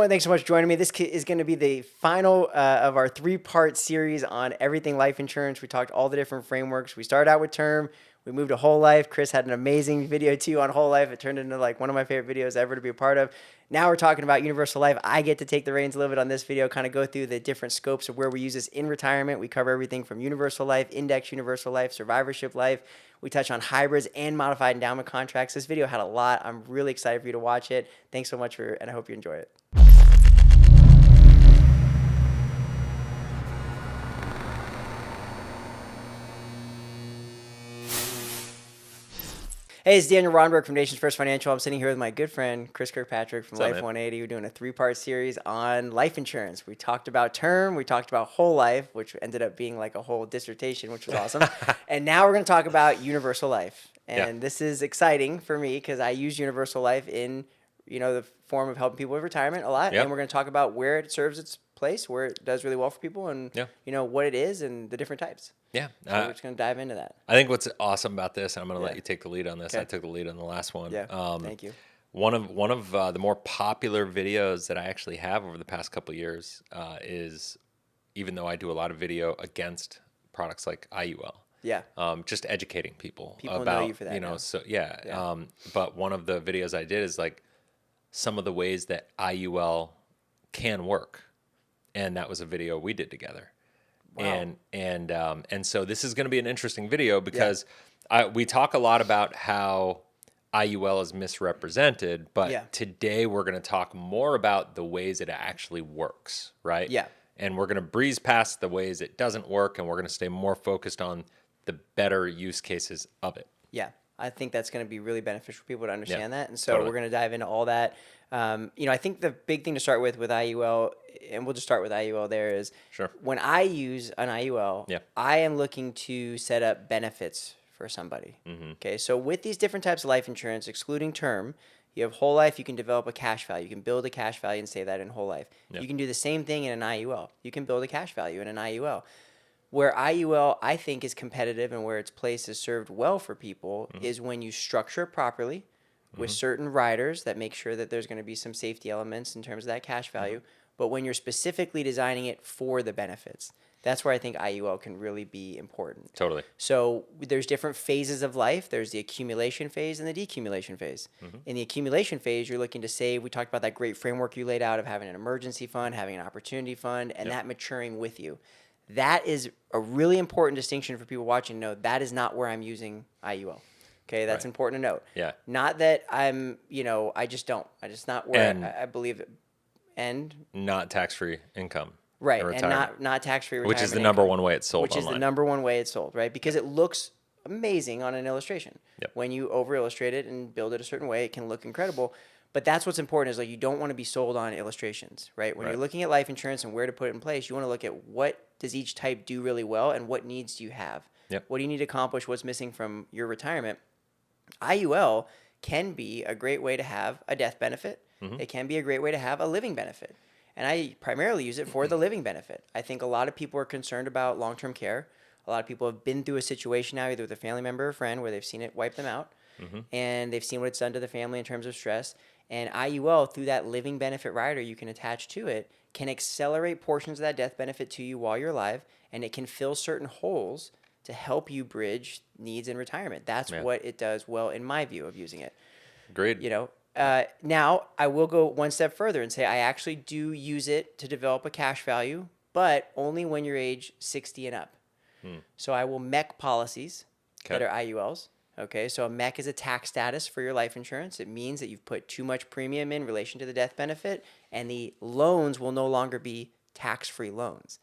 everyone. Thanks so much for joining me. This is going to be the final of our 3-part series on everything life insurance. We talked all the different frameworks. We started out with term. We moved to whole life. Chris had an amazing video too on whole life. It turned into like one of my favorite videos ever to be a part of. Now we're talking about universal life. I get to take the reins a little bit on this video, kind of go through the different scopes of where we use this in retirement. We cover everything from universal life, index universal life, survivorship life. We touch on hybrids and modified endowment contracts. This video had a lot. I'm really excited for you to watch it. Thanks so much and I hope you enjoy it. Hey, it's Daniel Ronberg from Nation's First Financial. I'm sitting here with my good friend, Chris Kirkpatrick from Life 180. We're doing a 3-part series on life insurance. We talked about term, we talked about whole life, which ended up being like a whole dissertation, which was awesome. And now we're going to talk about universal life. And this is exciting for me because I use universal life in, the form of helping people with retirement a lot. And we're going to talk about where it serves its place, where it does really well for people, and what it is and the different types. So we're just going to dive into that. I think what's awesome about this, and I'm going to let you take the lead on this. I took the lead on the last one. Thank you. One of the more popular videos that I actually have over the past couple of years is, even though I do a lot of video against products like IUL. Just educating people about, know you for that now. But one of the videos I did is like some of the ways that IUL can work. And that was a video we did together. Wow. And so this is going to be an interesting video because we talk a lot about how IUL is misrepresented, but today we're going to talk more about the ways it actually works, right? And we're going to breeze past the ways it doesn't work, and we're going to stay more focused on the better use cases of it. I think that's going to be really beneficial for people to understand that. And so we're going to dive into all that. I think the big thing to start with IUL, and we'll just start with IUL there, is when I use an IUL, I am looking to set up benefits for somebody. Okay, so with these different types of life insurance, excluding term, you have whole life, you can develop a cash value. You can build a cash value and save that in whole life. You can do the same thing in an IUL. You can build a cash value in an IUL. Where IUL, I think, is competitive and where its place is served well for people is when you structure it properly with certain riders that make sure that there's going to be some safety elements in terms of that cash value, but when you're specifically designing it for the benefits. That's where I think IUL can really be important. Totally. So there's different phases of life. There's the accumulation phase and the decumulation phase. In the accumulation phase, you're looking to save. We talked about that great framework you laid out of having an emergency fund, having an opportunity fund, and that maturing with you. That is a really important distinction for people watching to know that is not where I'm using IUL. Okay, that's important to note. Not that I'm, I just don't. I just not where I believe it. And not tax-free income. Right, and not tax-free retirement which is the number one way it's sold online. Which is the number one way it's sold, right? Because it looks amazing on an illustration. When you over-illustrate it and build it a certain way, it can look incredible. But that's what's important is like you don't want to be sold on illustrations, right? When you're looking at life insurance and where to put it in place, you want to look at what does each type do really well and what needs do you have? What do you need to accomplish? What's missing from your retirement? IUL can be a great way to have a death benefit. It can be a great way to have a living benefit. And I primarily use it for the living benefit. I think a lot of people are concerned about long-term care. A lot of people have been through a situation now, either with a family member or friend, where they've seen it wipe them out. And they've seen what it's done to the family in terms of stress. And IUL, through that living benefit rider you can attach to it, can accelerate portions of that death benefit to you while you're alive, and it can fill certain holes to help you bridge needs in retirement. That's what it does well, in my view of using it. Agreed. Now, I will go one step further and say I actually do use it to develop a cash value, but only when you're age 60 and up. So I will MEC policies that are IULs. Okay, so a MEC is a tax status for your life insurance. It means that you've put too much premium in relation to the death benefit, and the loans will no longer be tax-free loans.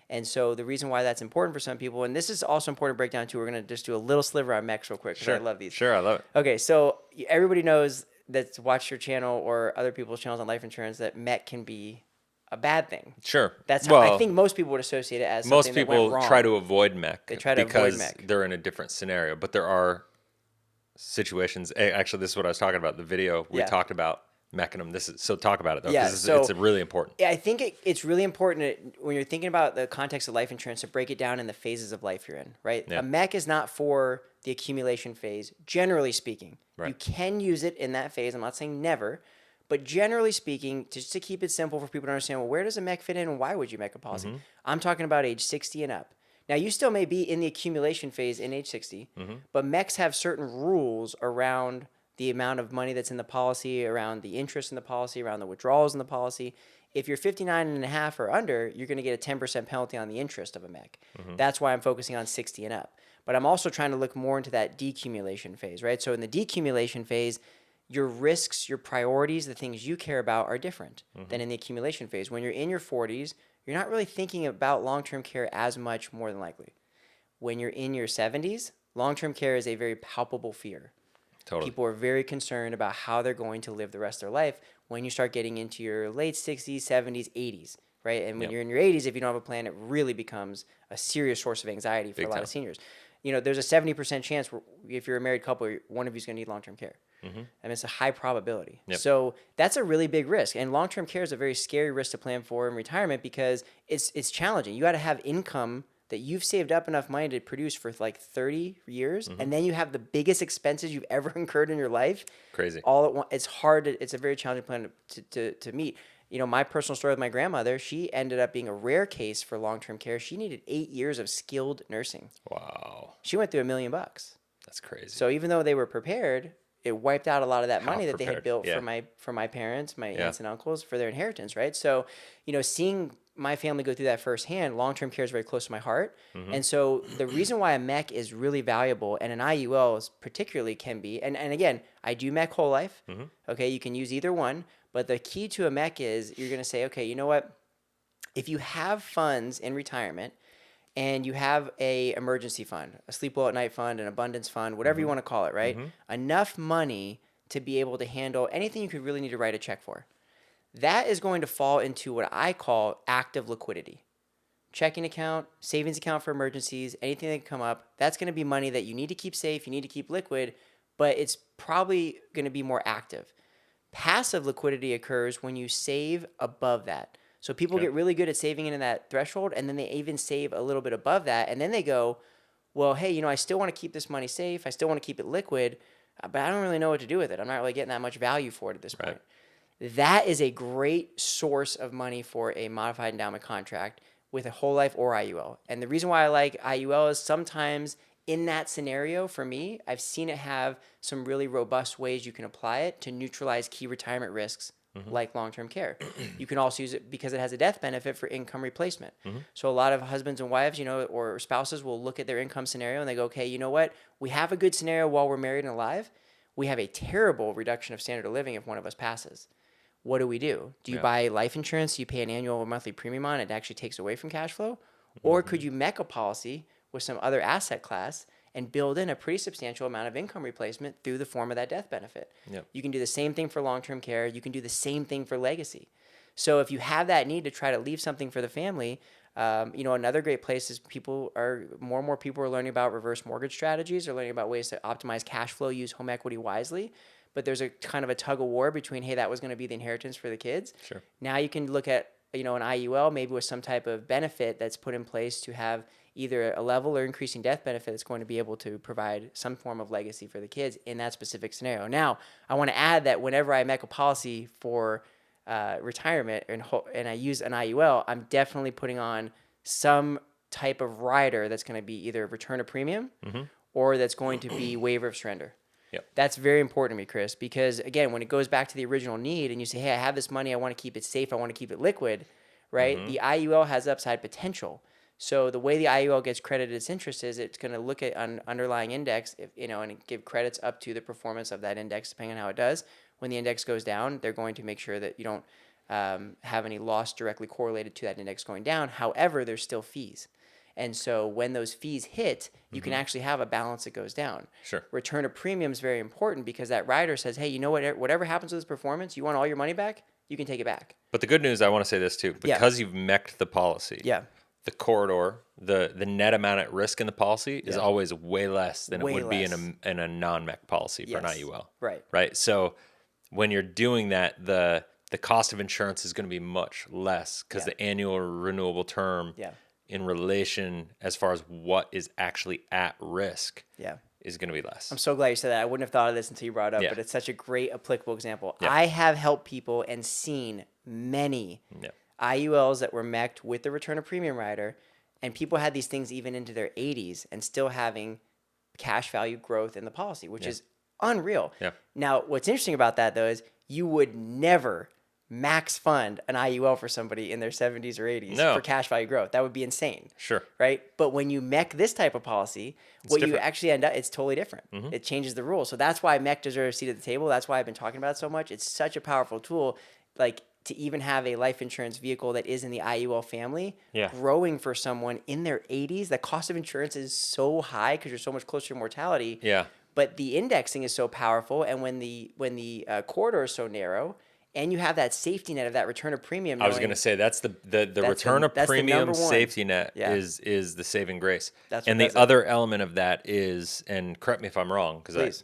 And so the reason why that's important for some people, and this is also important to break down too, we're going to just do a little sliver on MECs real quick because I love these. Sure, I love it. Okay, so everybody knows that's watched your channel or other people's channels on life insurance that MEC can be a bad thing. Sure. That's how I think most people would associate it as something that went wrong. Most people try to avoid MEC. They try to avoid MEC. Because they're in a different scenario, but there are situations. Actually, this is what I was talking about. The video we talked about MECing them. Talk about it though, because it's really important. Yeah, I think it's really important when you're thinking about the context of life insurance to break it down in the phases of life you're in. Right, a MEC is not for the accumulation phase. Generally speaking, you can use it in that phase. I'm not saying never, But generally speaking, just to keep it simple for people to understand, well, where does a MEC fit in and why would you MEC a policy? I'm talking about age 60 and up. Now, you still may be in the accumulation phase in age 60, but MECs have certain rules around the amount of money that's in the policy, around the interest in the policy, around the withdrawals in the policy. If you're 59 and a half or under, you're going to get a 10% penalty on the interest of a MEC. That's why I'm focusing on 60 and up. But I'm also trying to look more into that decumulation phase, right? So in the decumulation phase, your risks, your priorities, the things you care about are different than in the accumulation phase. When you're in your 40s, you're not really thinking about long-term care as much, more than likely. When you're in your 70s, long-term care is a very palpable fear. Totally. People are very concerned about how they're going to live the rest of their life when you start getting into your late 60s, 70s, 80s, right? And when you're in your 80s, if you don't have a plan, it really becomes a serious source of anxiety for a lot of seniors. You know, there's a 70% chance if you're a married couple, one of you is going to need long-term care. And it's a high probability. So that's a really big risk. And long-term care is a very scary risk to plan for in retirement because it's challenging. You got to have income that you've saved up enough money to produce for like 30 years, and then you have the biggest expenses you've ever incurred in your life. Crazy. All at once. It's hard. It's a very challenging plan to meet. You know, my personal story with my grandmother, she ended up being a rare case for long-term care. She needed 8 years of skilled nursing. Wow. She went through $1 million. That's crazy. So even though they were prepared, it wiped out a lot of that money that they had prepared. built Yeah. for my parents, my aunts and uncles, for their inheritance, right? So, you know, seeing my family go through that firsthand, long-term care is very close to my heart. And so the reason why a MEC is really valuable, and an IUL is particularly can be, and again, I do MEC whole life. Okay, you can use either one, but the key to a MEC is you're going to say, okay, you know what? If you have funds in retirement and you have a emergency fund, a sleep well at night fund, an abundance fund, whatever you want to call it, right? Enough money to be able to handle anything you could really need to write a check for. That is going to fall into what I call active liquidity. Checking account, savings account for emergencies, anything that can come up, that's going to be money that you need to keep safe, you need to keep liquid, but it's probably going to be more active. Passive liquidity occurs when you save above that. So people get really good at saving into that threshold, and then they even save a little bit above that, and then they go, well, hey, you know, I still want to keep this money safe, I still want to keep it liquid, but I don't really know what to do with it. I'm not really getting that much value for it at this point. That is a great source of money for a modified endowment contract with a whole life or IUL. And the reason why I like IUL is sometimes in that scenario, for me, I've seen it have some really robust ways you can apply it to neutralize key retirement risks like long-term care. You can also use it because it has a death benefit for income replacement. So a lot of husbands and wives, you know, or spouses will look at their income scenario and they go, okay, you know what? We have a good scenario while we're married and alive. We have a terrible reduction of standard of living if one of us passes. What do? Do you buy life insurance? You pay an annual or monthly premium on it. It actually takes away from cash flow. Or could you MEC a policy with some other asset class and build in a pretty substantial amount of income replacement through the form of that death benefit? You can do the same thing for long-term care. You can do the same thing for legacy. So if you have that need to try to leave something for the family, you know, another great place is more and more people are learning about reverse mortgage strategies. They're learning about ways to optimize cash flow, use home equity wisely. But there's a kind of a tug of war between, hey, that was going to be the inheritance for the kids. Sure. Now you can look at, you know, an IUL maybe with some type of benefit that's put in place to have either a level or increasing death benefit that's going to be able to provide some form of legacy for the kids in that specific scenario. Now, I want to add that whenever I make a policy for retirement and I use an IUL, I'm definitely putting on some type of rider that's going to be either return of premium or that's going to be waiver of surrender. That's very important to me, Chris, because again, when it goes back to the original need and you say, hey, I have this money, I want to keep it safe, I want to keep it liquid, right? The IUL has upside potential. So the way the IUL gets credited its interest is it's going to look at an underlying index, and give credits up to the performance of that index, depending on how it does. When the index goes down, they're going to make sure that you don't have any loss directly correlated to that index going down. However, there's still fees. And so when those fees hit, you can actually have a balance that goes down. Sure. Return of premium is very important because that rider says, hey, you know what? Whatever happens with this performance, you want all your money back, you can take it back. But the good news, I want to say this too, because you've MEC'd the policy, the corridor, the net amount at risk in the policy is always way less than it would be in a non-MEC policy for an IUL. Right. So when you're doing that, the cost of insurance is going to be much less because the annual renewable term in relation as far as what is actually at risk is going to be less. I'm so glad you said that. I wouldn't have thought of this until you brought it up, Yeah. but it's such a great applicable example. Yeah. I have helped people and seen many Yeah. IULs that were mech'd with the return of premium rider, and people had these things even into their 80s and still having cash value growth in the policy, which is unreal. Yeah. Now, what's interesting about that, though, is you would never max fund an IUL for somebody in their 70s or 80s for cash value growth. That would be insane. Sure. Right? But when you mech this type of policy, what you actually end up, it's totally different. It changes the rules. So that's why mech deserves a seat at the table. That's why I've been talking about it so much. It's such a powerful tool. Like, to even have a life insurance vehicle that is in the IUL family, growing for someone in their 80s, the cost of insurance is so high because you're so much closer to mortality. Yeah. But the indexing is so powerful, and when the corridor is so narrow, and you have that safety net of that return of premium. I was going to say that's the return of premium safety net is the saving grace. And the other element of that is, and correct me if I'm wrong, because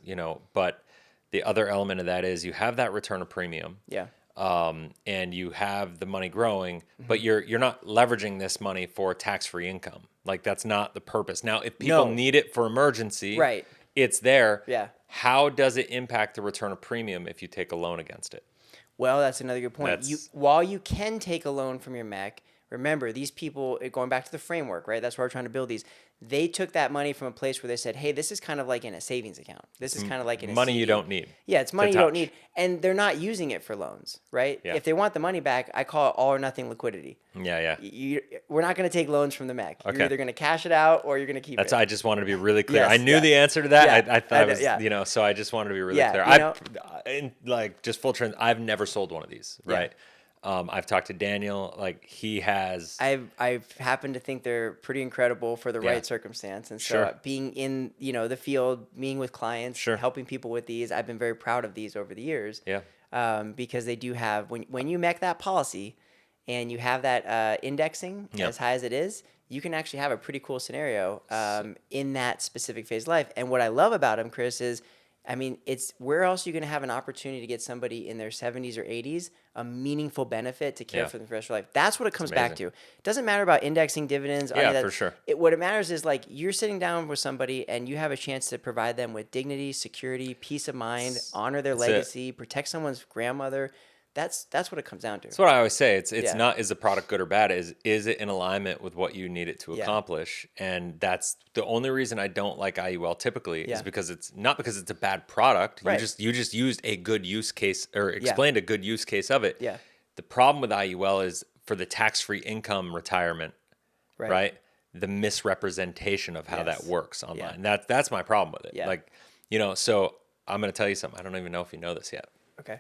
but the other element of that is you have that return of premium. Yeah. And you have the money growing, but you're not leveraging this money for tax-free income. Like, that's not the purpose. Now, if people need it for emergency, right, it's there. Yeah. How does it impact the return of premium if you take a loan against it? Well, that's another good point. While you can take a loan from your mech, remember, these people, going back to the framework, right? That's why we're trying to build these. They took that money from a place where they said, hey, this is kind of like in a savings account. This is kind of like in a money CD. you don't need. Yeah, it's money you don't need. And they're not using it for loans, right? Yeah. If they want the money back, I call it all or nothing liquidity. Yeah, yeah. We're not going to take loans from the mech. Okay. You're either going to cash it out or you're going to keep it. I just wanted to be really clear. Yes, I knew the answer to that. Yeah. I thought it was, so I just wanted to be really clear. Just full trend, I've never sold one of these, right? I've talked to Daniel, like he has. I've happened to think they're pretty incredible for the right circumstance, and so being in the field, meeting with clients, helping people with these, I've been very proud of these over the years. Yeah. Because they do have when you mech that policy, and you have that indexing as high as it is, you can actually have a pretty cool scenario in that specific phase of life. And what I love about them, Chris, is, I mean, it's where else are you going to have an opportunity to get somebody in their 70s or 80s a meaningful benefit to care for them for the rest of their life? That's what it comes back to. It doesn't matter about indexing, dividends. For sure. What it matters is, like, you're sitting down with somebody and you have a chance to provide them with dignity, security, peace of mind, honor their legacy, protect someone's grandmother. That's what it comes down to. That's what I always say. It's not, is the product good or bad? Is it in alignment with what you need it to accomplish? And that's the only reason I don't like IUL typically is because it's not because it's a bad product. Right. You just used a good use case or explained a good use case of it. Yeah. The problem with IUL is for the tax-free income retirement, right? The misrepresentation of how that works online. That's my problem with it. Yeah. Like, so I'm going to tell you something. I don't even know if you know this yet. Okay.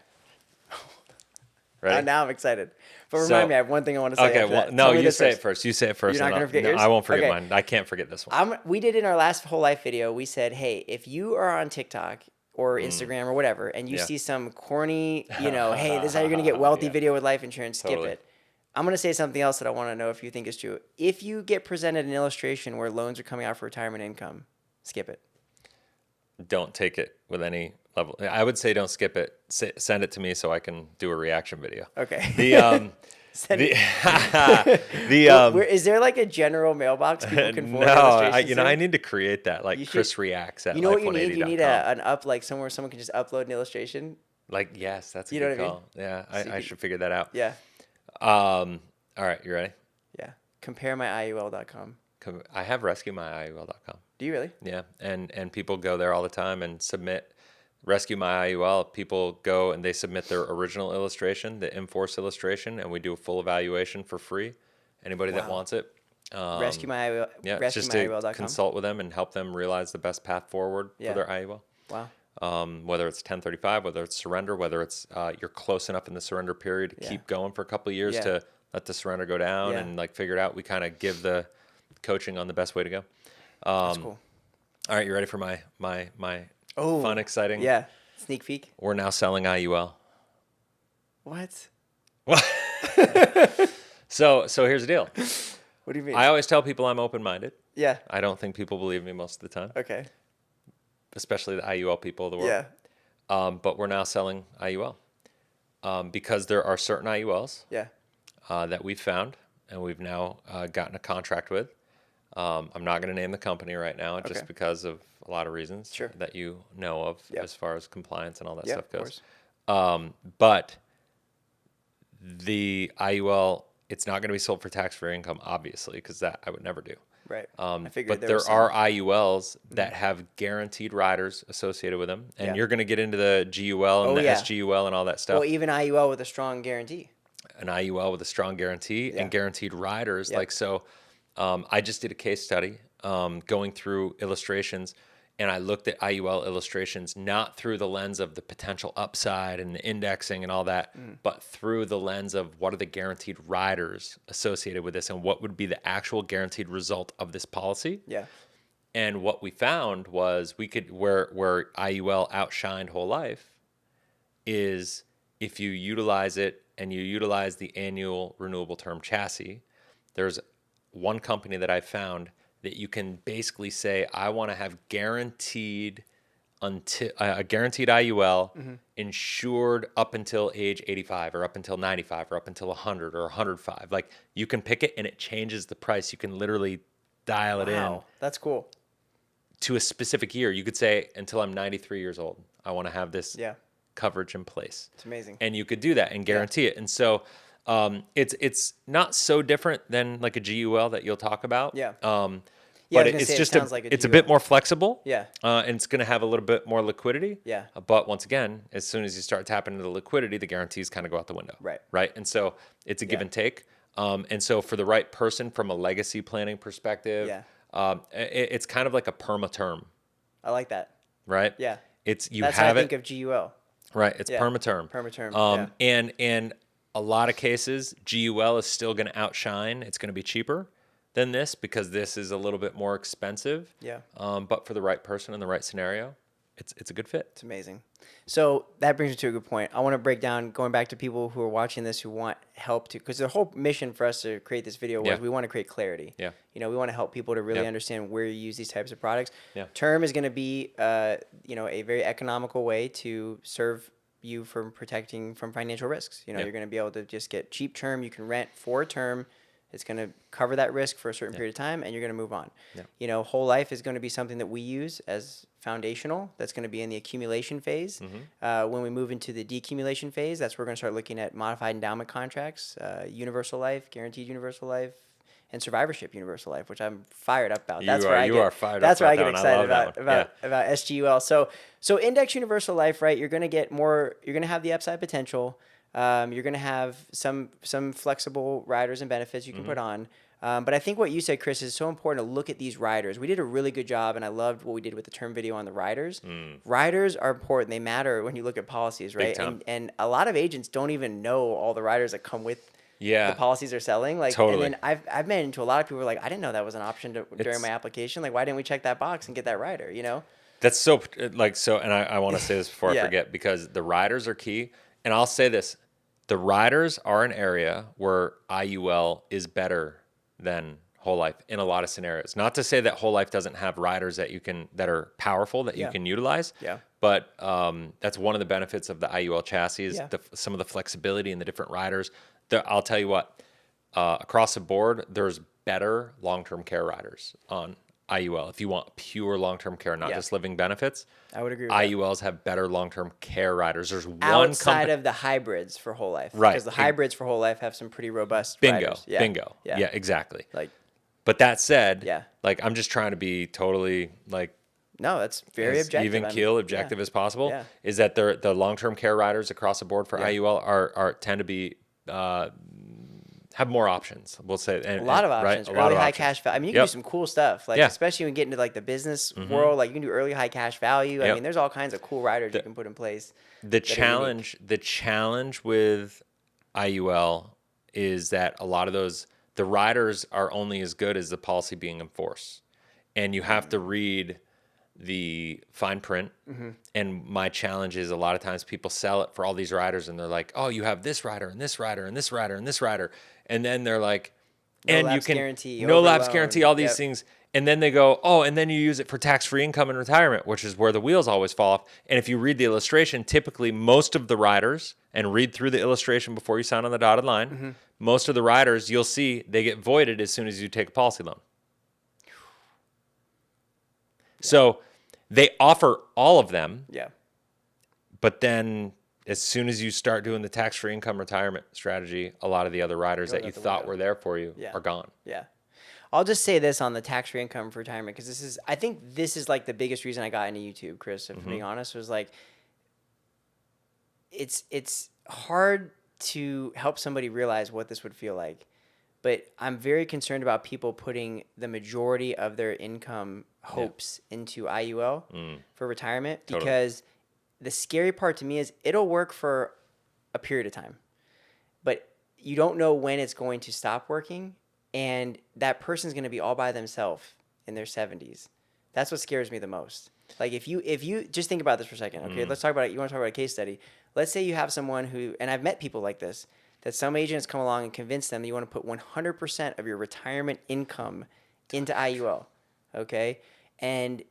Ready? Now I'm excited. But remind me, I have one thing I want to say. Okay, well, no, you say it first. You say it first. You're not going to forget yours? I won't forget mine. I can't forget this one. We did in our last whole life video, we said, hey, if you are on TikTok or Instagram or whatever, and you see some corny, hey, this is how you're going to get wealthy video with life insurance, skip it. I'm going to say something else that I want to know if you think is true. If you get presented an illustration where loans are coming out for retirement income, skip it. Don't take it with any level. I would say don't skip it. Send it to me so I can do a reaction video. Okay. Is there like a general mailbox people can forward illustrations to? I need to create that, like Chris reacts at You know what you need? You 180.com. need an like somewhere someone can just upload an illustration. Like, yes, that's a good call. I mean? Yeah, I should figure that out. Yeah. All right, you ready? Yeah. CompareMyIUL.com. I have RescueMyIUL.com. Do you really? Yeah, and people go there all the time and submit Rescue My IUL. People go and they submit their original illustration, the in-force illustration, and we do a full evaluation for free. Anybody that wants it. Rescue My IUL. Yeah, it's just to consult with them and help them realize the best path forward for their IUL. Wow. Whether it's 1035, whether it's surrender, whether it's you're close enough in the surrender period to keep going for a couple of years to let the surrender go down and like figure it out. We kind of give the coaching on the best way to go. That's cool. All right, you ready for my fun, exciting? Yeah. Sneak peek. We're now selling IUL. What? So here's the deal. What do you mean? I always tell people I'm open-minded. Yeah. I don't think people believe me most of the time. Okay. Especially the IUL people of the world. Yeah. But we're now selling IUL because there are certain IULs that we've found and we've now gotten a contract with I'm not going to name the company right now just because of a lot of reasons that you know of as far as compliance and all that stuff goes. But the IUL, it's not going to be sold for tax-free income, obviously, because that I would never do. Right. I figured But there are IULs that have guaranteed riders associated with them, and you're going to get into the GUL and the SGUL and all that stuff. Well, even IUL with a strong guarantee. An IUL with a strong guarantee and guaranteed riders. Like, so I just did a case study going through illustrations, and I looked at IUL illustrations not through the lens of the potential upside and the indexing and all that, but through the lens of what are the guaranteed riders associated with this and what would be the actual guaranteed result of this policy. Yeah. And what we found was we could, where IUL outshined whole life is if you utilize it and you utilize the annual renewable term chassis. There's one company that I found that you can basically say, I want to have guaranteed until a guaranteed IUL insured up until age 85 or up until 95 or up until 100 or 105. Like, you can pick it and it changes the price. You can literally dial it in. That's cool. To a specific year. You could say, until I'm 93 years old, I want to have this coverage in place. It's amazing. And you could do that and guarantee it. And so it's not so different than like a GUL that you'll talk about. But it's just it's a bit more flexible. And it's going to have a little bit more liquidity. But once again, as soon as you start tapping into the liquidity, the guarantees kind of go out the window. Right. And so it's a give and take. And so for the right person from a legacy planning perspective, it's kind of like a perma term. I like that. Right. Yeah. It's you That's have what I think of GUL. Right. It's perma term. Perma term. And a lot of cases, GUL is still going to outshine. It's going to be cheaper than this because this is a little bit more expensive. But for the right person in the right scenario, it's a good fit. It's amazing. So that brings me to a good point. I want to break down, going back to people who are watching this who want help to, because the whole mission for us to create this video was we want to create clarity. You know, we want to help people to really understand where you use these types of products. Term is going to be, you know, a very economical way to serve you from protecting from financial risks. You know, you're going to be able to just get cheap term. You can rent for a term. It's going to cover that risk for a certain period of time, and you're going to move on. You know, whole life is going to be something that we use as foundational. That's going to be in the accumulation phase. When we move into the decumulation phase, that's where we're going to start looking at modified endowment contracts, universal life, guaranteed universal life, and survivorship universal life, which I'm fired up about. That's where I get excited about SGUL. So index universal life, right? You're going to get more. You're going to have the upside potential. You're going to have some flexible riders and benefits you can put on. But I think what you said, Chris, is so important to look at these riders. We did a really good job, and I loved what we did with the term video on the riders. Riders are important. They matter when you look at policies, right? And a lot of agents don't even know all the riders that come with the policies they're selling. Like, and then I've met into a lot of people who are like, I didn't know that was an option during my application. Like, why didn't we check that box and get that rider, you know? That's so, like, so, and I want to say this before I forget, because the riders are key. And I'll say this. The riders are an area where IUL is better than whole life in a lot of scenarios. Not to say that whole life doesn't have riders that that are powerful that you can utilize. But that's one of the benefits of the IUL chassis is some of the flexibility in the different riders. I'll tell you what, across the board, there's better long-term care riders on IUL. If you want pure long-term care, not just living benefits, I would agree with IULs have better long-term care riders. There's one outside of the hybrids for whole life, right? Because the hybrids for whole life have some pretty robust riders. Bingo. Yeah, exactly. But that said, like, I'm just trying to be totally like, no, that's very objective. Even keel objective as possible. Is that the long-term care riders across the board for IUL are tend to be have more options. We'll say a lot of options. Right? Early high cash value. I mean, you can do some cool stuff. Like especially when you get into like the business world, like you can do early high cash value. I mean, there's all kinds of cool riders you can put in place. The challenge with IUL is that a lot of the riders are only as good as the policy being enforced, and you have to read the fine print. And my challenge is a lot of times people sell it for all these riders and they're like, oh, you have this rider and this rider and this rider and this rider. And then they're like, no lapse guarantee, all these things. And then they go, oh, and then you use it for tax-free income and retirement, which is where the wheels always fall off. And if you read the illustration, typically most of the riders, and read through the illustration before you sign on the dotted line, most of the riders, you'll see they get voided as soon as you take a policy loan. So they offer all of them, Yeah. but then as soon as you start doing the tax-free income retirement strategy, a lot of the other riders that you thought were there for you are gone. Yeah. I'll just say this on the tax-free income for retirement, because I think this is like the biggest reason I got into YouTube, Chris, if I'm being honest, was like, it's hard to help somebody realize what this would feel like. But I'm very concerned about people putting the majority of their income hopes into IUL for retirement, because the scary part to me is it'll work for a period of time, but you don't know when it's going to stop working, and that person's going to be all by themselves in their 70s. That's what scares me the most. Like if you just think about this for a second, okay, let's talk about it. You want to talk about a case study? Let's say you have someone who, and I've met people like this, that some agents come along and convince them that you want to put 100% of your retirement income into IUL, okay? And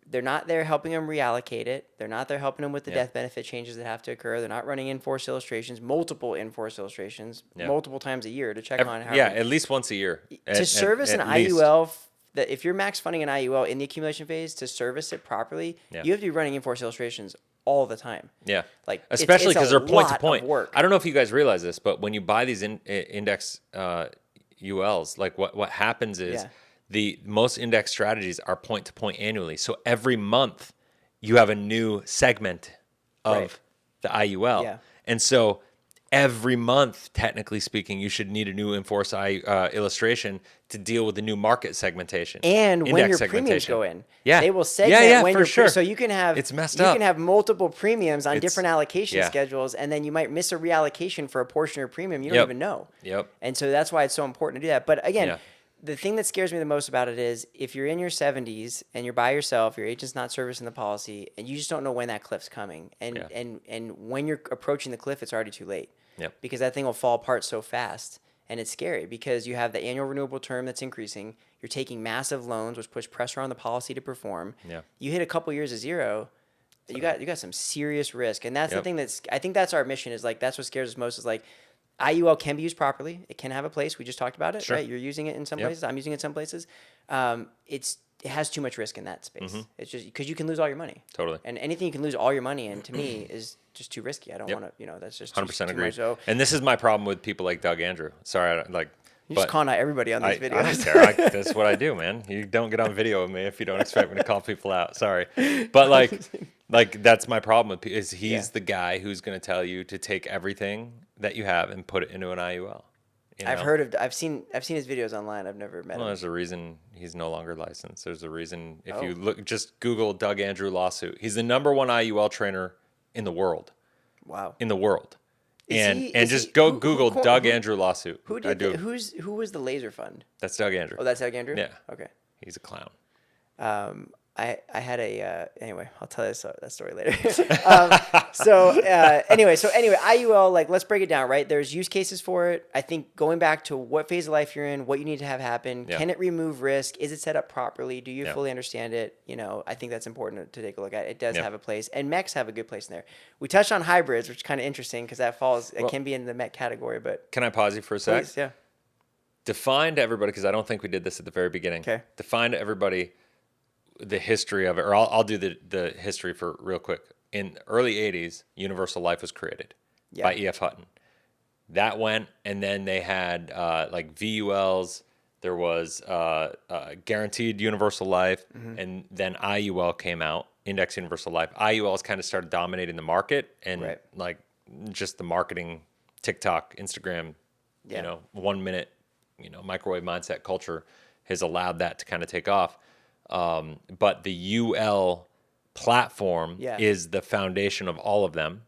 they're not there helping them reallocate it. They're not there helping them with the death benefit changes that have to occur. They're not running in-force illustrations, multiple in-force illustrations, multiple times a year to check on how. Yeah, at least once a year. To service an IUL, that if you're max funding an IUL in the accumulation phase, to service it properly, you have to be running in-force illustrations all the time. Yeah. Like especially because they're point to point. Work. I don't know if you guys realize this, but when you buy these index ULs, like what happens is the most index strategies are point to point annually. So every month you have a new segment of the IUL. Yeah. And so every month, technically speaking, you should need a new in-force illustration to deal with the new market segmentation. And when your premiums go in, they will segment when for sure. So you can have it's messed up. You can have multiple premiums on different allocation schedules, and then you might miss a reallocation for a portion of your premium you don't even know. And so that's why it's so important to do that. But again, the thing that scares me the most about it is if you're in your 70s and you're by yourself, your agent's not servicing the policy, and you just don't know when that cliff's coming. And when you're approaching the cliff, it's already too late. Because that thing will fall apart so fast. And it's scary because you have the annual renewable term that's increasing. You're taking massive loans, which puts pressure on the policy to perform. You hit a couple years of zero, you got some serious risk. And that's the thing I think that's our mission, is like, that's what scares us most, is like, IUL can be used properly. It can have a place. We just talked about it, right? You're using it in some places. I'm using it in some places. It has too much risk in that space. It's just because you can lose all your money. Totally. And anything you can lose all your money in, to me, is just too risky. I don't want to, that's just 100% too agree. much. So, and this is my problem with people like Doug Andrew. Sorry, you're just calling out everybody on these videos. I don't care. That's what I do, man. You don't get on video with me if you don't expect me to call people out. Sorry. But like that's my problem with people, is he's the guy who's going to tell you to take everything that you have and put it into an IUL. You know? I've seen his videos online. I've never met him. There's a reason he's no longer licensed. There's a reason, if you look, just Google Doug Andrew lawsuit. He's the #1 IUL trainer in the world. Wow. In the world. Google Doug Andrew lawsuit. Who was the laser fund? That's Doug Andrew. Oh, that's Doug Andrew? Yeah. Okay. He's a clown. I had anyway, I'll tell you that story later. Anyway, IUL, like, let's break it down, right? There's use cases for it. I think going back to what phase of life you're in, what you need to have happen, can it remove risk? Is it set up properly? Do you fully understand it? I think that's important to take a look at. It does have a place, and MECs have a good place in there. We touched on hybrids, which is kind of interesting because it can be in the MEC category, but. Can I pause you for a sec? Please, yeah. Define to everybody, because I don't think we did this at the very beginning. Okay. Define to everybody the history of it, or I'll do the history for real quick. In the early 80s, Universal Life was created by E.F. Hutton. That went, and then they had like VULs. There was Guaranteed Universal Life, and then IUL came out, Index Universal Life. IULs kind of started dominating the market, and like just the marketing, TikTok, Instagram, 1 minute, microwave mindset culture has allowed that to kind of take off. But the UL platform is the foundation of all of them.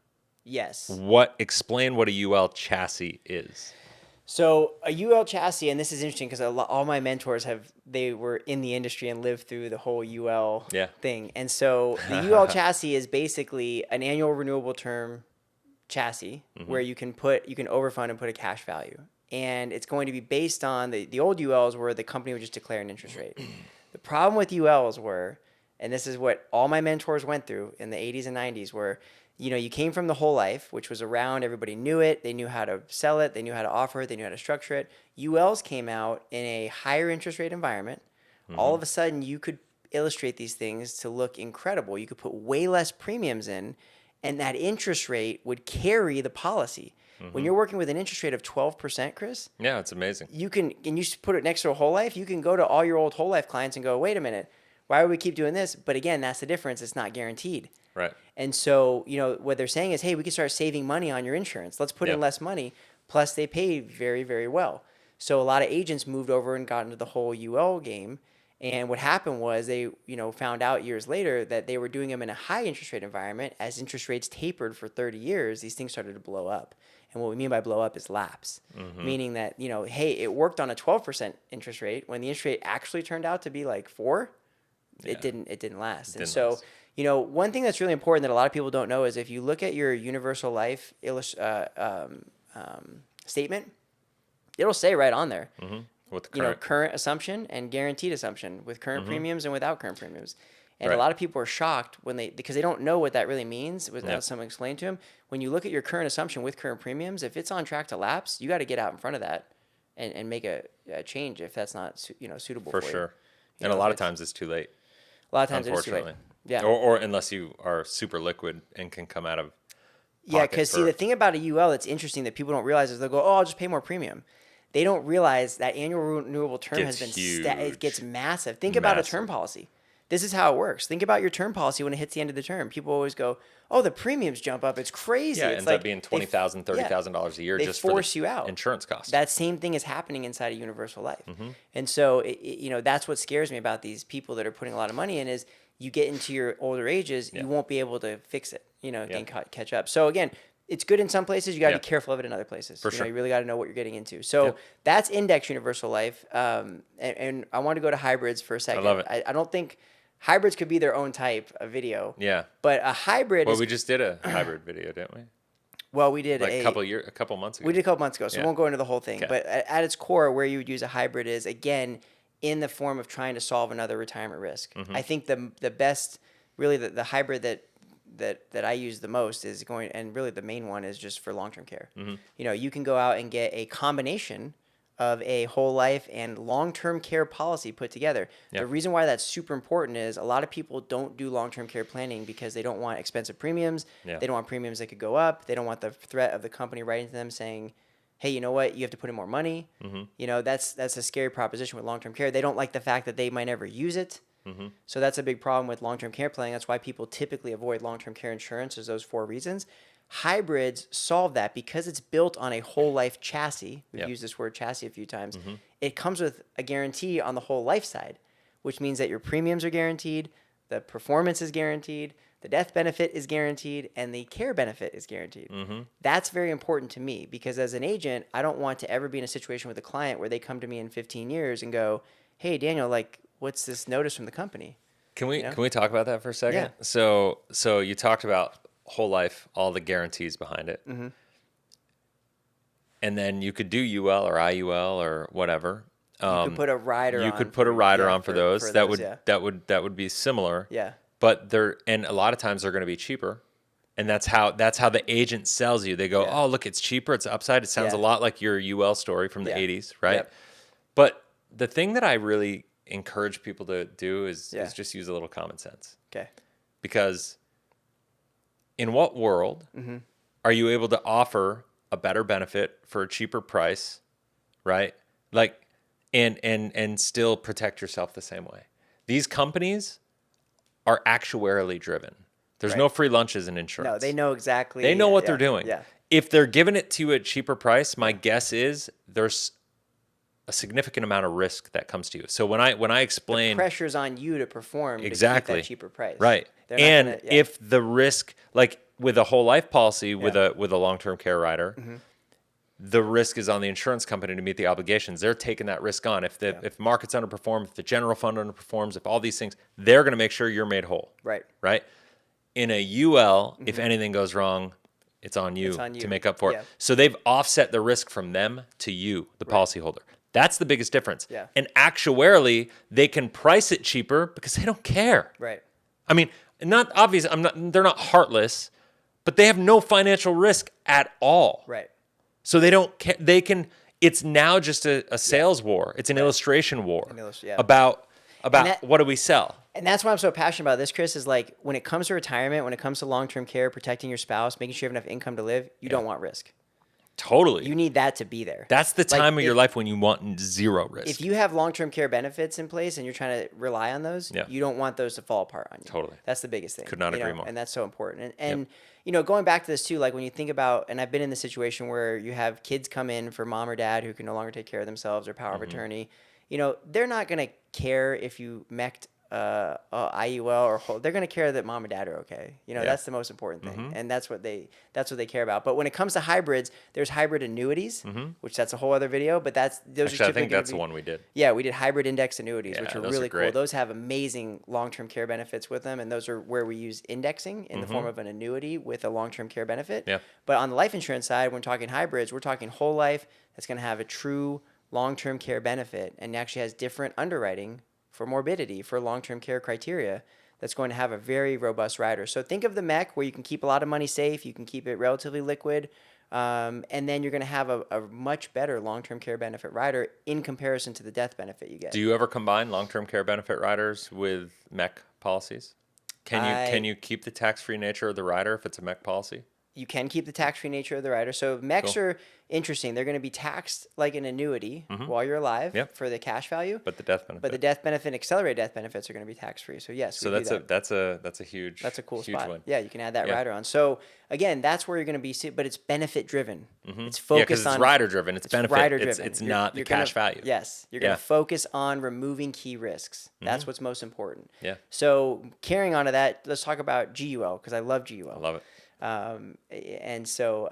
Yes. Explain what a UL chassis is. So a UL chassis, and this is interesting because all my mentors they were in the industry and lived through the whole UL thing. And so the UL chassis is basically an annual renewable term chassis where you can overfund and put a cash value. And it's going to be based on the old ULs where the company would just declare an interest rate. The problem with ULs were, and this is what all my mentors went through in the 80s and 90s, were, you came from the whole life, which was around, everybody knew it, they knew how to sell it, they knew how to offer it, they knew how to structure it. ULs came out in a higher interest rate environment. All of a sudden, you could illustrate these things to look incredible. You could put way less premiums in, and that interest rate would carry the policy. When you're working with an interest rate of 12%, Chris, Yeah, it's amazing. you can, and you put it next to a whole life, you can go to all your old whole life clients and go, wait a minute, why would we keep doing this? But again, that's the difference. It's not guaranteed. Right. And so, what they're saying is, hey, we can start saving money on your insurance. Let's put in less money. Plus, they pay very, very well. So a lot of agents moved over and got into the whole UL game. And what happened was they, found out years later that they were doing them in a high interest rate environment. As interest rates tapered for 30 years, these things started to blow up. And what we mean by blow up is lapse, meaning that, hey, it worked on a 12% interest rate. When the interest rate actually turned out to be like 4, it didn't last. One thing that's really important that a lot of people don't know is if you look at your universal life statement, it'll say right on there, With the current assumption and guaranteed assumption with current premiums and without current premiums. And Right. a lot of people are shocked because they don't know what that really means without someone explaining to them. When you look at your current assumption with current premiums, if it's on track to lapse, you got to get out in front of that and make a change if that's not suitable for For you. sure. You And know, a lot of it's- times it's too late. A lot of times it is too late. Unfortunately. Yeah. Or unless you are super liquid and can come out of Yeah, pocket because see, for- the thing about a UL that's interesting that people don't realize is they'll go, oh, I'll just pay more premium. They don't realize that annual renewable term Gets has been huge. it gets massive. Think about a Massive. term policy. This is how it works. Think about your term policy when it hits the end of the term. People always go, oh, the premiums jump up. It's crazy. Yeah, it it's ends like up being they- $20,000, $30,000 a year they just for the force you out. insurance costs. That same thing is happening inside of universal life. Mm-hmm. And so, that's what scares me about these people that are putting a lot of money in is you get into your older ages, you won't be able to fix it, catch up. So again, it's good in some places. You got to be careful of it in other places. For sure. You really got to know what you're getting into. So that's index universal life. And I want to go to hybrids for a second. love it. I don't think hybrids could be their own type of video. Yeah. But a hybrid Well, is, we just did a hybrid video, didn't we? well, we did Like a couple months ago. we did a couple months ago, so we Yeah. won't go into the whole thing. Okay. But at its core, where you would use a hybrid is, again, in the form of trying to solve another retirement risk. Mm-hmm. I think the best, really, the hybrid that I use the most is going, and really the main one is just for long-term care. Mm-hmm. You can go out and get a combination of a whole life and long-term care policy put together. Yeah. The reason why that's super important is a lot of people don't do long-term care planning because they don't want expensive premiums. Yeah. They don't want premiums that could go up. They don't want the threat of the company writing to them saying, hey, you know what? You have to put in more money. Mm-hmm. That's a scary proposition with long-term care. They don't like the fact that they might never use it. Mm-hmm. So that's a big problem with long-term care planning. That's why people typically avoid long-term care insurance, is those 4 reasons. Hybrids solve that because it's built on a whole life chassis. We've used this word chassis a few times. It comes with a guarantee on the whole life side, which means that your premiums are guaranteed, the performance is guaranteed, the death benefit is guaranteed, and the care benefit is guaranteed. That's very important to me because as an agent, I don't want to ever be in a situation with a client where they come to me in 15 years and go, hey, Daniel, what's this notice from the company? Can we talk about that for a second? Yeah. So you talked about whole life, all the guarantees behind it. Mm-hmm. And then you could do UL or IUL or whatever. You could put a rider on. You could put a rider on for those. That yeah. would be similar. Yeah. But a lot of times they're going to be cheaper. And that's how the agent sells you. They go, "Oh, look, it's cheaper, it's upside." It sounds a lot like your UL story from the 80s, right? Yep. But the thing that I really encourage people to do is just use a little common sense. Okay. Because in what world are you able to offer a better benefit for a cheaper price, right? And still protect yourself the same way. These companies are actuarially driven. There's no free lunches in insurance. No, they know exactly. They know what they're doing. Yeah. If they're giving it to you at a cheaper price, my guess is there's a significant amount of risk that comes to you. So when I explain, Pressure's on you to perform exactly to keep that cheaper price. right? They're not And gonna- if the risk, like with a whole life policy with a long-term care rider, the risk is on the insurance company to meet the obligations. They're taking that risk on. If the markets underperform, if the general fund underperforms, if all these things, they're going to make sure you're made whole. Right. Right. In a UL, if anything goes wrong, it's on you on you. to make up for Yeah. it. So they've offset the risk from them to you, the policyholder. That's the biggest difference. Yeah. And actuarially, they can price it cheaper because they don't care. Right. I mean, not obvious. They're not heartless, but they have no financial risk at all. Right. So they don't care. They can. It's now just a sales war. It's an illustration war yeah. about that- what do we sell. And that's why I'm so passionate about this, Chris, is like when it comes to retirement, when it comes to long-term care, protecting your spouse, making sure you have enough income to live, you don't want risk. Totally. You need that to be there. That's the Like, time of your life when you want zero risk. if you have long-term care benefits in place and you're trying to rely on those, Yeah. you don't want those to fall apart on you. Totally. That's the biggest thing. Could not agree more. And that's so important. And going back to this too, like when you think about, and I've been in the situation where you have kids come in for mom or dad who can no longer take care of themselves or power of attorney, they're not going to care if you mech'd IUL or whole, they're going to care that mom and dad are okay. That's the most important thing. And that's what they care about. But when it comes to hybrids, there's hybrid annuities, which that's a whole other video, but those Actually, are I think that's the one we did. Yeah, we did hybrid index annuities, which are those really are great. cool. Those have amazing long-term care benefits with them, and those are where we use indexing in the form of an annuity with a long-term care benefit. Yeah. But on the life insurance side, when we're talking hybrids, we're talking whole life that's going to have a true long-term care benefit and actually has different underwriting for morbidity, for long-term care criteria, that's going to have a very robust rider. So think of the MEC where you can keep a lot of money safe, you can keep it relatively liquid, and then you're going to have a much better long-term care benefit rider in comparison to the death benefit you get. Do you ever combine long-term care benefit riders with MEC policies? Can you keep the tax-free nature of the rider if it's a MEC policy? You can keep the tax-free nature of the rider. So MECs are interesting. They're going to be taxed like an annuity while you're alive for the cash value. But the death benefit. But the death benefit and accelerated death benefits are going to be tax-free. So yes, so we that's do that. that's a huge cool huge spot. one. Yeah, you can add that rider on. So again, that's where you're going to be, but it's benefit driven. It's focused because it's on rider driven. It's benefit. rider driven. It's not the cash value. Yes, you're going to focus on removing key risks. That's what's most important. Yeah. So carrying on to that, let's talk about GUL because I love GUL. I love it. And so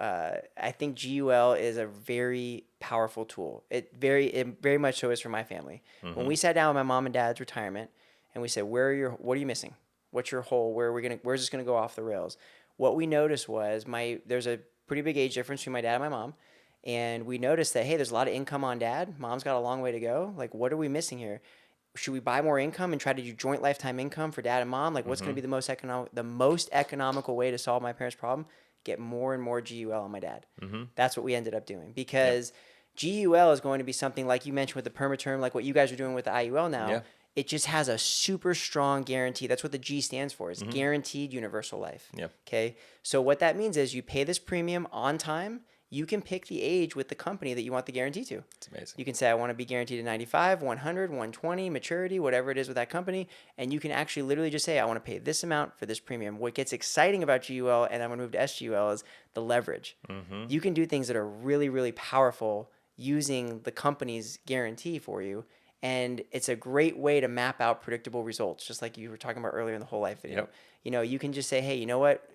I think GUL is a very powerful tool. It very much so is for my family. When we sat down with my mom and dad's retirement, and we said, what are you missing? What's your hole? Where's this gonna go off the rails? What we noticed was there's a pretty big age difference between my dad and my mom, and we noticed that hey, there's a lot of income on dad. Mom's got a long way to go. Like, what are we missing here? Should we buy more income and try to do joint lifetime income for dad and mom? Like, what's going to be the most economical way to solve my parents' problem? Get more and more GUL on my dad. That's what we ended up doing because GUL is going to be something like you mentioned with the permaterm, like what you guys are doing with the IUL now. Yeah. It just has a super strong guarantee. That's what the G stands for. It's guaranteed universal life. Yeah. Okay. So what that means is you pay this premium on time. You can pick the age with the company that you want the guarantee to. It's amazing. You can say, I want to be guaranteed at 95, 100, 120, maturity, whatever it is with that company. And you can actually literally just say, I want to pay this amount for this premium. What gets exciting about GUL, and I'm going to move to SGUL, is the leverage. You can do things that are really, really powerful using the company's guarantee for you. And it's a great way to map out predictable results, just like you were talking about earlier in the whole life video. You can just say, hey, you know what?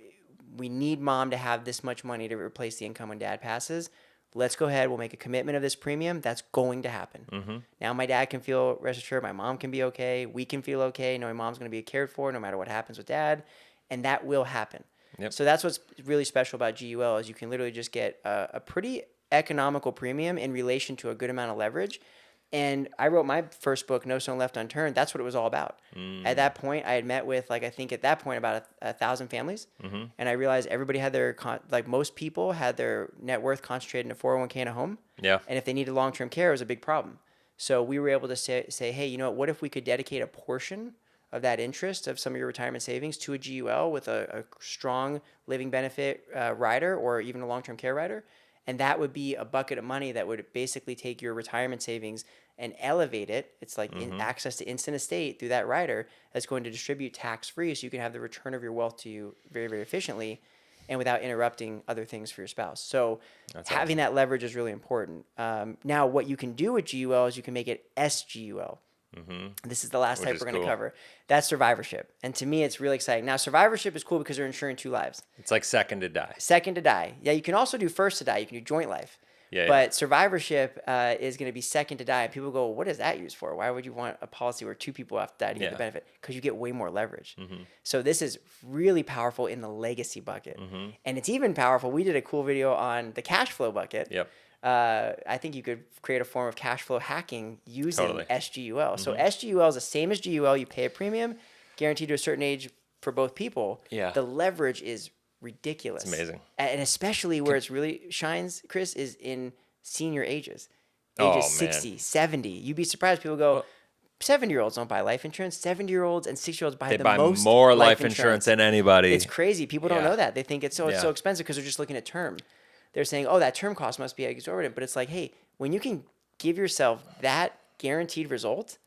We need mom to have this much money to replace the income when dad passes. Let's go ahead. We'll make a commitment of this premium. That's going to happen. Now my dad can feel rest assured. My mom can be okay. We can feel okay. Knowing mom's going to be cared for no matter what happens with dad. And that will happen. So that's what's really special about GUL is you can literally just get a pretty economical premium in relation to a good amount of leverage. And I wrote my first book, No Stone Left Unturned. That's what it was all about. At that point, I had met with, I think at that point, about 1,000 families. And I realized everybody had most people had their net worth concentrated in a 401k and a home. Yeah. And if they needed long-term care, it was a big problem. So we were able to say, hey, you know what if we could dedicate a portion of that interest of some of your retirement savings to a GUL with a strong living benefit rider or even a long-term care rider? And that would be a bucket of money that would basically take your retirement savings and elevate it. It's like access to instant estate through that rider that's going to distribute tax-free so you can have the return of your wealth to you very, very efficiently and without interrupting other things for your spouse. So having that leverage is really important. Now, what you can do with GUL is you can make it SGUL. This is the last type we're going to cover. That's survivorship. And to me, it's really exciting. Now, survivorship is cool because they're insuring 2 lives. It's like second to die. Second to die. Yeah, you can also do first to die. You can do joint life. But survivorship is going to be second to die. And people go, what is that used for? Why would you want a policy where 2 people have to die to get the benefit? Because you get way more leverage. So this is really powerful in the legacy bucket. And it's even powerful. We did a cool video on the cash flow bucket. I think you could create a form of cash flow hacking using SGUL. So SGUL is the same as GUL. You pay a premium, guaranteed to a certain age for both people. The leverage is ridiculous. It's amazing. And especially where it's really shines, Chris, is in senior ages. Ages 60, 70. You'd be surprised. People go, 70-year-olds don't buy life insurance. 70-year-olds and 60-year-olds buy They the buy most more life insurance than anybody. It's crazy. People don't Yeah. know that. They think it's so Yeah. expensive because they're just looking at term. They're saying, oh, that term cost must be exorbitant. But it's like, hey, when you can give yourself that guaranteed result,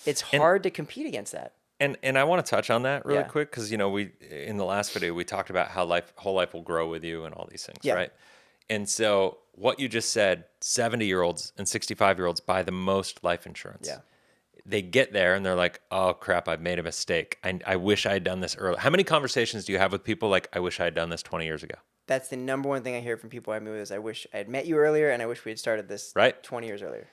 it's hard to compete against that. And I want to touch on that really Yeah. quick because, you know, we in the last video, we talked about how whole life will grow with you and all these things, Yeah. right? And so what you just said, 70-year-olds and 65-year-olds buy the most life insurance. Yeah. They get there and they're like, oh, crap, I've made a mistake. I wish I had done this early. How many conversations do you have with people like, I wish I had done this 20 years ago? That's the number one thing I hear from people I meet with is I wish I had met you earlier and I wish we had started this Right. 20 years earlier.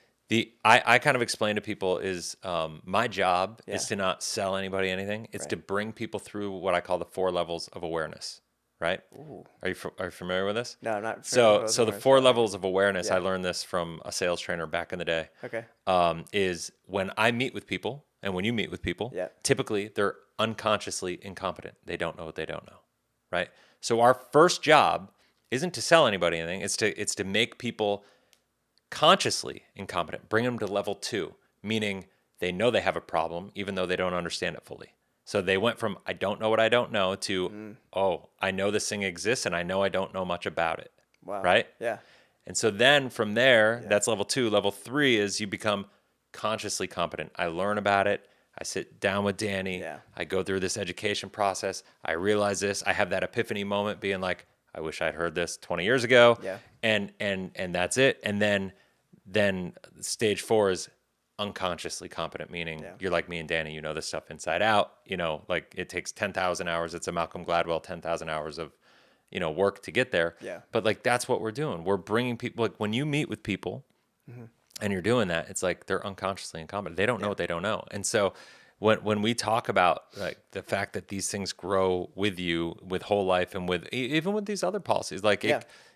I kind of explain to people is my job Yeah. is to not sell anybody anything. It's Right. to bring people through what I call the 4 levels of awareness, right? Ooh. Are you familiar with this? No, I'm not. So the 4 levels of awareness, Yeah. I learned this from a sales trainer back in the day. Okay. Is when I meet with people and when you meet with people, Yeah. typically they're unconsciously incompetent. They don't know what they don't know, right? So our first job isn't to sell anybody anything. It's to make people consciously incompetent, bring them to level 2, meaning they know they have a problem even though they don't understand it fully. So they went from I don't know what I don't know to oh, I know this thing exists and I know I don't know much about it. Wow. Right? Yeah. And so then from there, that's level 2. Level 3 is you become consciously competent. I learn about it. I sit down with Danny. Yeah. I go through this education process. I realize this. I have that epiphany moment being like, I wish I'd heard this 20 years ago. Yeah. And that's it. And then stage 4 is unconsciously competent, meaning you're like me and Danny, you know this stuff inside out. You know, like it takes 10,000 hours. It's a Malcolm Gladwell 10,000 hours of, you know, work to get there. Yeah. But like that's what we're doing. We're bringing people, like when you meet with people and you're doing that, it's like they're unconsciously incompetent. They don't know what they don't know. And so when we talk about like the fact that these things grow with you, with whole life and with even with these other policies, like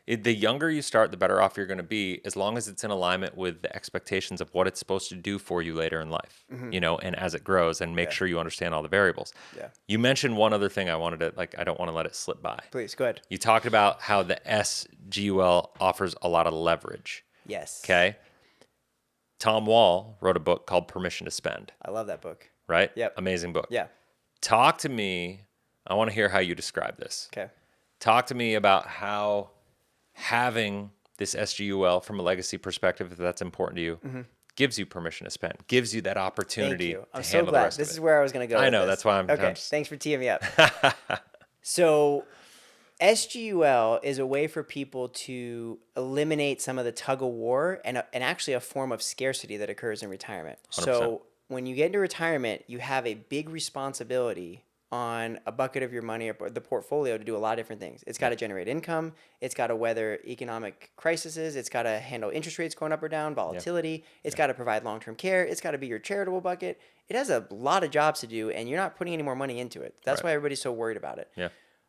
the younger you start, the better off you're going to be, as long as it's in alignment with the expectations of what it's supposed to do for you later in life, you know, and as it grows, and make sure you understand all the variables. Yeah. You mentioned one other thing I wanted to, like, I don't want to let it slip by. Please, go ahead. You talked about how the SGUL offers a lot of leverage. Yes. Okay. Tom Wall wrote a book called Permission to Spend, I love that book. right? Yep. Amazing book. Yeah. Talk to me. I want to hear how you describe this. Okay. Talk to me about how having this SGUL from a legacy perspective, if that's important to you, gives you permission to spend, gives you that opportunity Thank you. I'm to so handle the glad. rest This of is it. where I was going to go. I with know, this. that's why I'm Okay. just- Thanks for teeing me up. So, SGUL is a way for people to eliminate some of the tug of war and actually a form of scarcity that occurs in retirement. 100%. So, when you get into retirement, you have a big responsibility on a bucket of your money or the portfolio to do a lot of different things. It's got to generate income. It's got to weather economic crises. It's got to handle interest rates going up or down, volatility. It's got to provide long-term care. It's got to be your charitable bucket. It has a lot of jobs to do, and you're not putting any more money into it. That's why everybody's so worried about it. Yeah.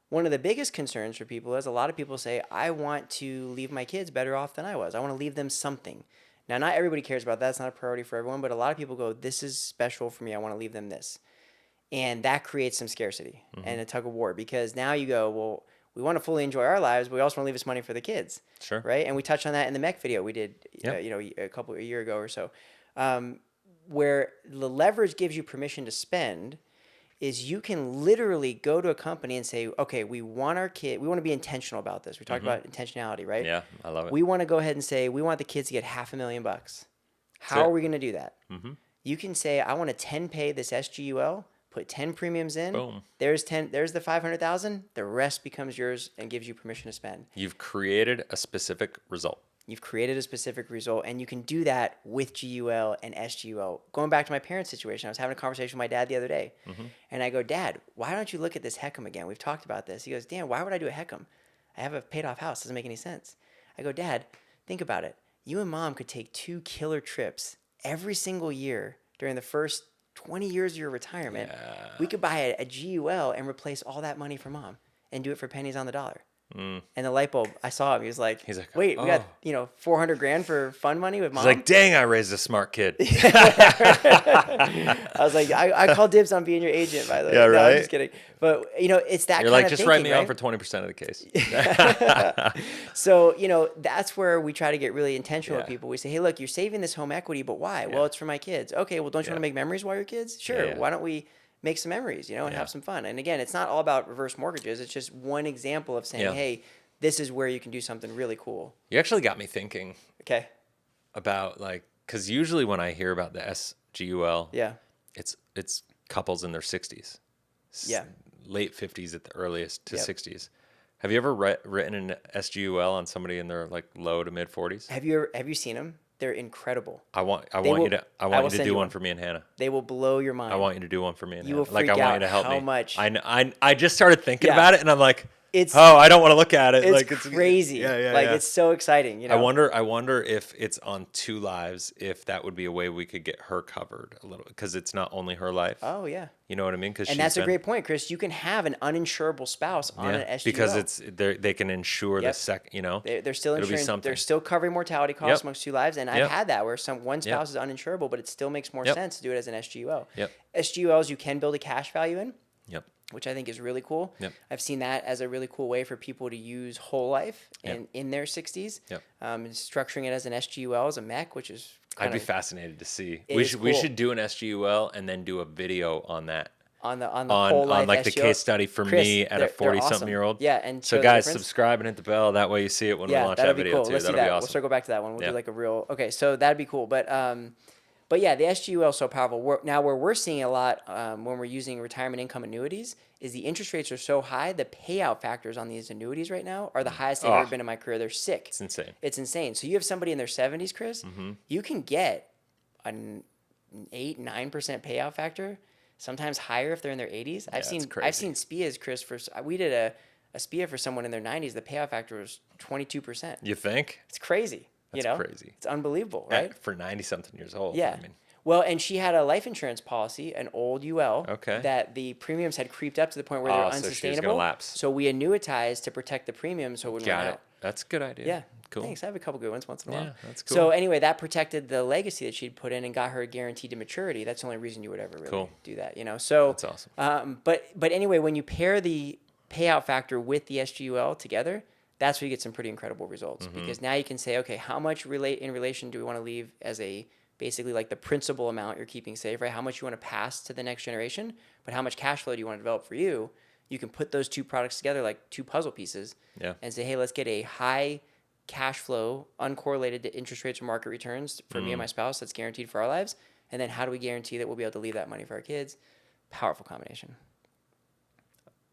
One of the biggest concerns for people is a lot of people say, I want to leave my kids better off than I was. I want to leave them something. Now, not everybody cares about that. It's not a priority for everyone, but a lot of people go, this is special for me. I want to leave them this. And that creates some scarcity and a tug of war, because now you go, well, we want to fully enjoy our lives, but we also want to leave us money for the kids. Sure. Right? And we touched on that in the mech video we did, Yep. a year ago or so, where the leverage gives you permission to spend is you can literally go to a company and say, okay, we want to be intentional about this. We talked about intentionality, right? Yeah, I love it. We want to go ahead and say, we want the kids to get $500,000. How it. are we going to do that? You can say, I want to 10 pay this SGUL, put 10 premiums in. Boom. There's the 500,000. The rest becomes yours and gives you permission to spend. You've created a specific result. You've created a specific result, and you can do that with GUL and SGUL. Going back to my parents' situation, I was having a conversation with my dad the other day, and I go, Dad, why don't you look at this HECM again? We've talked about this. He goes, Dan, why would I do a HECM? I have a paid-off house. Doesn't make any sense. I go, Dad, think about it. You and Mom could take 2 killer trips every single year during the first 20 years of your retirement. We could buy a GUL and replace all that money for Mom and do it for pennies on the dollar. And the light bulb, I saw him. He was like, He's like, wait, we got, "Oh." 400 grand for fun money with mom? He's like, dang, I raised a smart kid. I was like, I call dibs on being your agent, by the way. Yeah, No, I'm right? just kidding. But, it's that You're kind like, of just thinking, write me right? on for 20% of the case. So, that's where we try to get really intentional with Yeah. people. We say, hey, look, you're saving this home equity, but why? Well, it's for my kids. Okay, well, don't you want to make memories while you're kids? Sure. Yeah. Why don't we make some memories, and have some fun? And again, it's not all about reverse mortgages. It's just one example of saying, hey, this is where you can do something really cool. You actually got me thinking Okay. about because usually when I hear about the SGUL, Yeah. it's couples in their 60s. Yeah. Late 50s at the earliest to Yep. 60s. Have you ever written an SGUL on somebody in their low to mid 40s? Have you seen them? They're incredible. I want will- you to I will to send do you one one. for me and Hannah. They will blow your mind. I want you to do one for me and You Hannah. will freak I want out you to help how me. much- I just started thinking Yeah. about it and I'm like, It's I don't want to look at it. it's crazy. Yeah. It's so exciting. I wonder if it's on 2 lives, if that would be a way we could get her covered a little, because it's not only her life. Oh yeah. You know what I mean? And that's a great point, Chris. You can have an uninsurable spouse on an SGUL because they can insure the Yep. second. They're still It'll be insuring. something. They're still covering mortality costs Yep. amongst 2 lives, and I've Yep. had that where one spouse is uninsurable, but it still makes more Yep. sense to do it as an SGUL. Yep. SGULs you can build a cash value in, Yep. which I think is really cool. Yep. I've seen that as a really cool way for people to use whole life Yep. and in their 60s. Yep. Structuring it as an SGUL as a MEC, which is I'd be fascinated to see. It We is should we cool. should do an SGUL and then do a video on that. on the whole life like the SGUL. case study for Chris, me at they're a 40-something-year-old. awesome. Yeah, and so show the guys, difference. subscribe and hit the bell. That way you see it when we launch that'd that be video cool. too. Let's do That'll that. be We'll awesome. circle back to that one. We'll Yeah. do like a real. Okay, so that'd be cool. But yeah, the SGUL is so powerful. Now where we're seeing a lot when we're using retirement income annuities is the interest rates are so high. The payout factors on these annuities right now are the highest they've ever been in my career. They're sick. It's insane. It's insane. So you have somebody in their 70s, Chris. You can get an 8-9% payout factor. Sometimes higher if they're in their 80s. I've seen SPIAs, Chris. We did a SPIA for someone in their 90s. The payout factor was 22%. You think? It's crazy. That's crazy. It's unbelievable, right? For 90-something years old. Yeah. I mean, Well, and she had a life insurance policy, an old UL, Okay. that the premiums had creeped up to the point where they were so she was unsustainable. gonna lapse. So we annuitized to protect the premium so it wouldn't run got out. it. That's a good idea. Yeah. Cool. Thanks. I have a couple good ones once in a while. Yeah, that's cool. So anyway, that protected the legacy that she'd put in and got her guaranteed to maturity. That's the only reason you would ever really Cool. do that, So That's awesome. But anyway, when you pair the payout factor with the SGUL together, that's where you get some pretty incredible results because now you can say, okay, how much in relation do we want to leave as a basically like the principal amount you're keeping safe, right? How much you want to pass to the next generation, but how much cash flow do you want to develop for you? You can put those 2 products together like 2 puzzle pieces and say, hey, let's get a high cash flow uncorrelated to interest rates or market returns for me and my spouse that's guaranteed for our lives. And then how do we guarantee that we'll be able to leave that money for our kids? Powerful combination.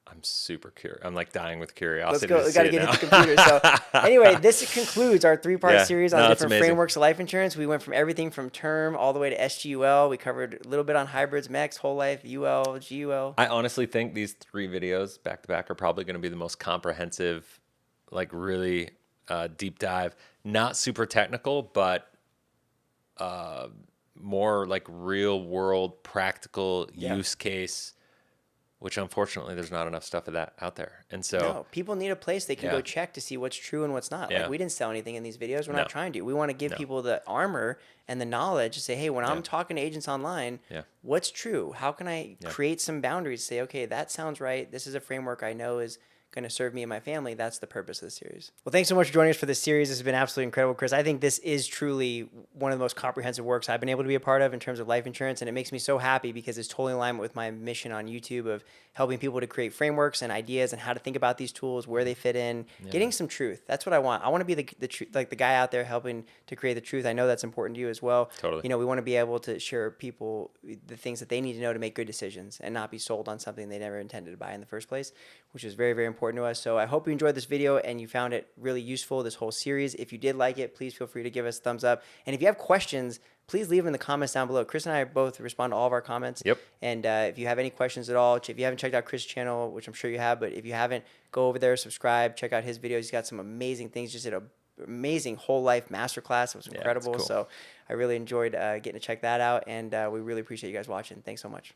I'm super curious. I'm like dying with Let's curiosity. go. To We see got to it get now. into computers. So anyway, this concludes our 3-part Yeah. series on No, the it's different amazing. frameworks of life insurance. We went from everything from term all the way to SGUL. We covered a little bit on hybrids, MEX, whole life, UL, GUL. I honestly think these 3 videos back to back are probably going to be the most comprehensive, like really deep dive. Not super technical, but more like real world practical use case. Which unfortunately there's not enough stuff of that out there. And so No, people need a place they can go Yeah. check to see what's true and what's not. Yeah. Like we didn't sell anything in these videos. We're No. not trying to. We want to give people the armor and the knowledge to say, hey, when I'm talking to agents online, Yeah. what's true? How can I create some boundaries? Say, okay, that sounds right. This is a framework I know is going to serve me and my family. That's the purpose of the series. Well, thanks so much for joining us for this series. This has been absolutely incredible, Chris. I think this is truly one of the most comprehensive works I've been able to be a part of in terms of life insurance, and it makes me so happy because it's totally in alignment with my mission on YouTube of helping people to create frameworks and ideas and how to think about these tools, where they fit in, getting some truth. That's what I want. I want to be the truth, like the guy out there helping to create the truth. I know that's important to you as well. Totally. We want to be able to share people the things that they need to know to make good decisions and not be sold on something they never intended to buy in the first place, which is very, very important to us. So I hope you enjoyed this video and you found it really useful, this whole series. If you did like it, please feel free to give us a thumbs up. And if you have questions, please leave them in the comments down below. Chris and I both respond to all of our comments. Yep. And if you have any questions at all, if you haven't checked out Chris' channel, which I'm sure you have, but if you haven't, go over there, subscribe, check out his videos. He's got some amazing things. Just did an amazing whole life masterclass. It was incredible. cool. So I really enjoyed getting to check that out. And we really appreciate you guys watching. Thanks so much.